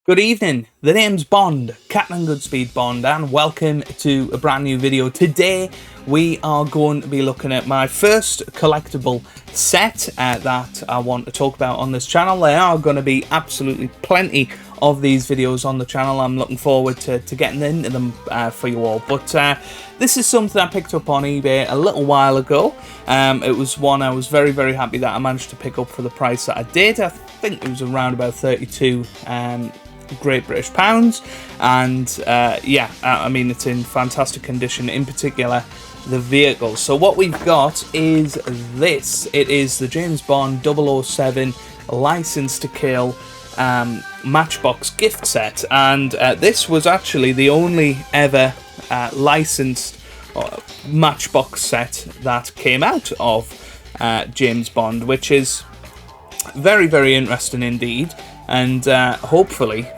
Good evening, the name's Bond, CaptainGoodspeed Bond, and welcome to a brand new video. Today we are going to be looking at my first collectible set that I want to talk about on this channel. There are going to be absolutely plenty of these videos on the channel. I'm looking forward to getting into them for you all. But this is something I picked up on eBay a little while ago. It was one I was very, very happy that I managed to pick up for the price that I did. I think it was around about 32 Great British pounds, and yeah, I mean, it's in fantastic condition, in particular the vehicle. So what we've got is this. It is the James Bond 007 License to Kill Matchbox gift set, and this was actually the only ever licensed Matchbox set that came out of James Bond, which is very, very interesting indeed. And hopefully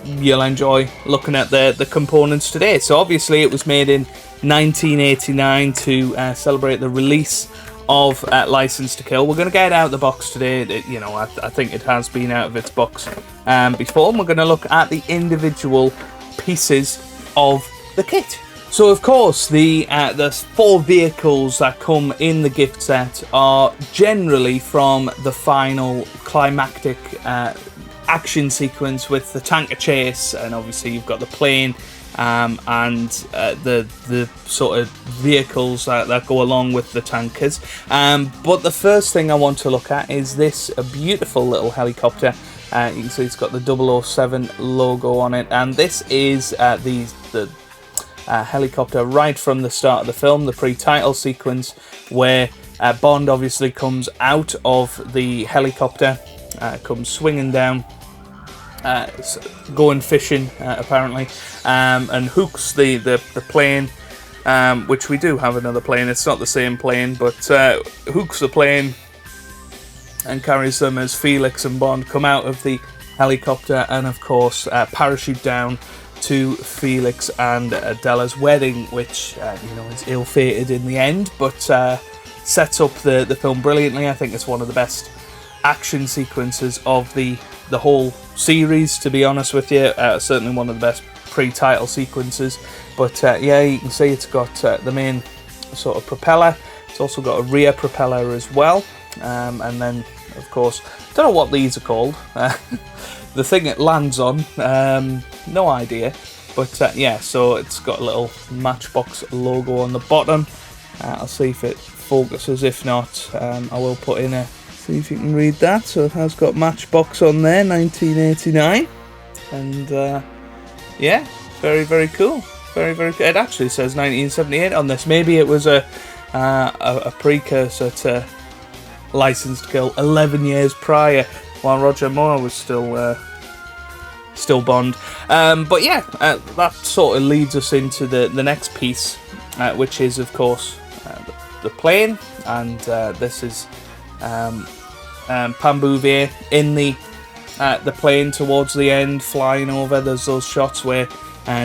you'll enjoy looking at the components today. So obviously it was made in 1989 to celebrate the release of License to Kill. We're going to get it out of the box today. I think it has been out of its box before, and we're going to look at the individual pieces of the kit. So of course the four vehicles that come in the gift set are generally from the final climactic action sequence with the tanker chase, and obviously you've got the plane and the sort of vehicles that go along with the tankers. But the first thing I want to look at is this beautiful little helicopter. You can see it's got the 007 logo on it, and this is the helicopter right from the start of the film, the pre-title sequence, where Bond obviously comes out of the helicopter, comes swinging down, going fishing apparently, and hooks the plane, which we do have another plane. It's not the same plane, but hooks the plane and carries them as Felix and Bond come out of the helicopter, and of course parachute down to Felix and Della's wedding, which is ill-fated in the end, but sets up the film brilliantly. I think it's one of the best action sequences of the whole series, to be honest with you. Certainly one of the best pre-title sequences. But yeah, you can see it's got the main sort of propeller. It's also got a rear propeller as well, and then of course, don't know what these are called. The thing it lands on, no idea. But yeah, so it's got a little Matchbox logo on the bottom. I'll see if it focuses. If not, I will put in a, see if you can read that. So it has got Matchbox on there, 1989. And yeah, very, very cool. Very, very cool. It actually says 1978 on this. Maybe it was a precursor to License to Kill 11 years prior, while Roger Moore was still Bond. But yeah, that sort of leads us into the next piece, which is of course the plane, and this is Pam Bouvier in the plane towards the end, flying over. There's those shots where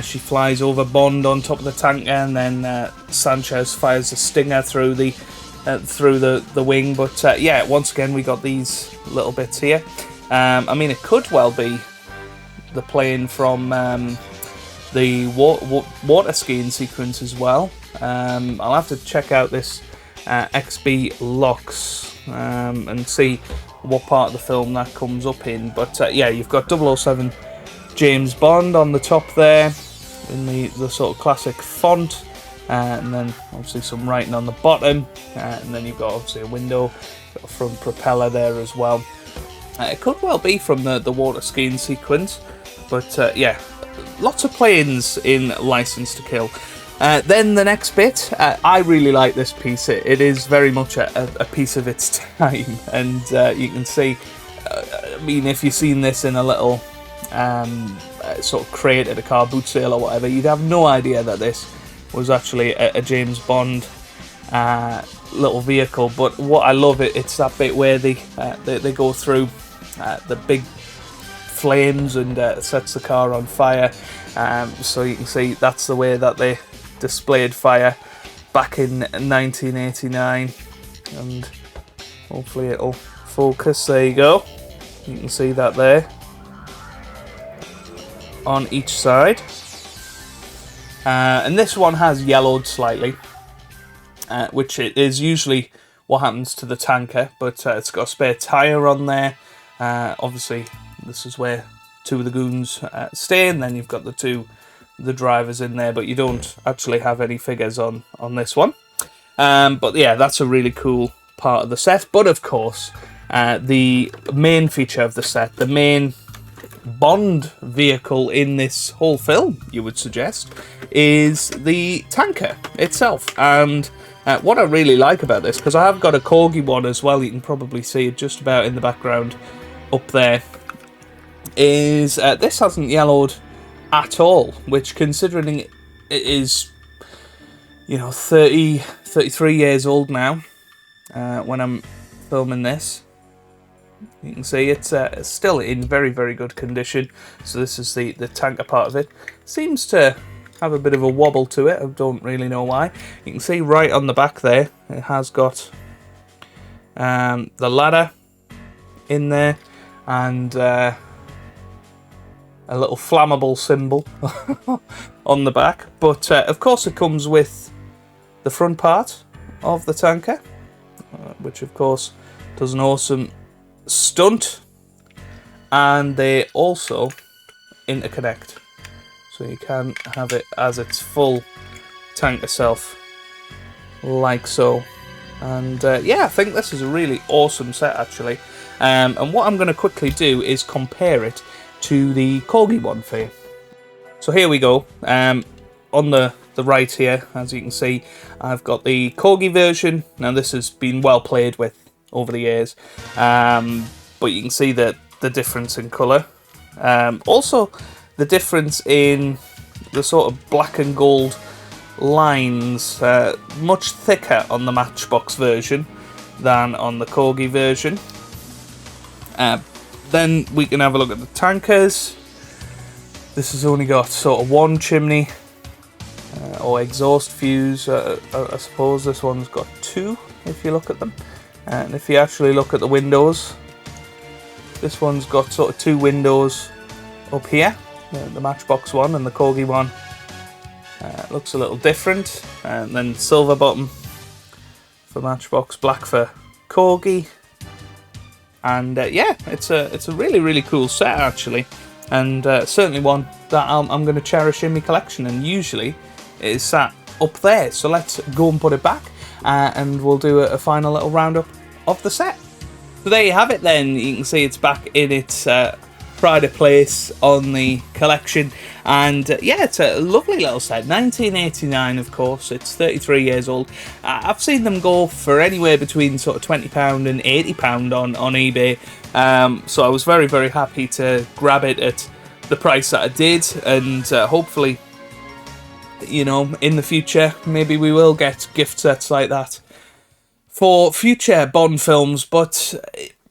she flies over Bond on top of the tanker, and then Sanchez fires a stinger through the wing. But yeah, once again we got these little bits here. I mean, it could well be the plane from the water skiing sequence as well. I'll have to check out this XB Locks and see what part of the film that comes up in. But yeah, you've got 007 James Bond on the top there in the sort of classic font, and then obviously some writing on the bottom, and then you've got obviously a window, got a front propeller there as well. It could well be from the water skiing sequence, but yeah, lots of planes in License to Kill. Then the next bit, I really like this piece. It is very much a piece of its time, and you can see, I mean, if you've seen this in a little sort of crate at a car boot sale or whatever, you'd have no idea that this was actually a James Bond little vehicle. But what I love, it's that bit where they go through the big flames and sets the car on fire. So you can see that's the way that they displayed fire back in 1989, and hopefully it'll focus. There you go, you can see that there. on each side. And this one has yellowed slightly, which is usually what happens to the tanker, but it's got a spare tyre on there. Obviously, this is where two of the goons stay, and then you've got the drivers in there, but you don't actually have any figures on this one. But yeah, that's a really cool part of the set. But of course, the main feature of the set, the main Bond vehicle in this whole film, you would suggest, is the tanker itself. And what I really like about this, because I have got a Corgi one as well, you can probably see it just about in the background up there, is this hasn't yellowed at all, which, considering it is, you know, 33 years old now when I'm filming this. You can see it's still in very, very good condition. So this is the tanker part of it. Seems to have a bit of a wobble to it. I don't really know why. You can see right on the back there, it has got the ladder in there, and a little flammable symbol on the back. But of course it comes with the front part of the tanker, which of course does an awesome stunt, and they also interconnect, so you can have it as its full tanker self, like so. And yeah, I think this is a really awesome set actually. And what I'm going to quickly do is compare it to the Corgi one for you. So here we go. On the right here, as you can see, I've got the Corgi version. Now this has been well played with over the years, but you can see that the difference in colour. Also, the difference in the sort of black and gold lines, much thicker on the Matchbox version than on the Corgi version. Then we can have a look at the tankers. This has only got sort of one chimney or exhaust fuse. I suppose this one's got two if you look at them. And if you actually look at the windows, this one's got sort of two windows up here, the Matchbox one and the Corgi one. Looks a little different. And then silver bottom for Matchbox, black for Corgi. And yeah, it's a really, really cool set actually, and certainly one that I'm going to cherish in my collection, and usually it is sat up there. So let's go and put it back, and we'll do a final little roundup of the set. So there you have it then. You can see it's back in its pride of place on the collection, and yeah, it's a lovely little set. 1989, of course. It's 33 years old. I've seen them go for anywhere between sort of £20 and £80 on eBay, so I was very, very happy to grab it at the price that I did, and hopefully, you know, in the future maybe we will get gift sets like that for future Bond films. But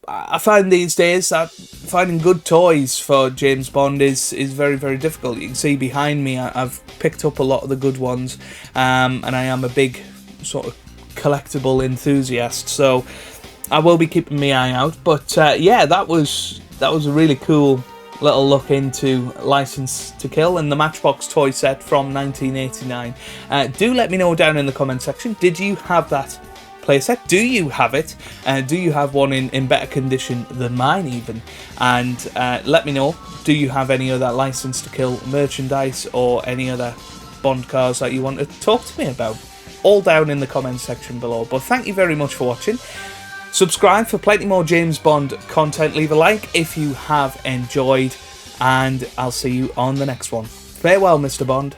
I find these days that finding good toys for James Bond is very, very difficult. You can see behind me I've picked up a lot of the good ones, and I am a big sort of collectible enthusiast, so I will be keeping my eye out. But yeah, that was a really cool little look into License to Kill and the Matchbox toy set from 1989. Do let me know down in the comment section, did you have that playset? Do you have it? Do you have one in better condition than mine even? And let me know, do you have any other License to Kill merchandise or any other Bond cars that you want to talk to me about? All down in the comment section below. But thank you very much for watching. Subscribe for plenty more James Bond content. Leave a like if you have enjoyed, and I'll see you on the next one. Farewell, Mr. Bond.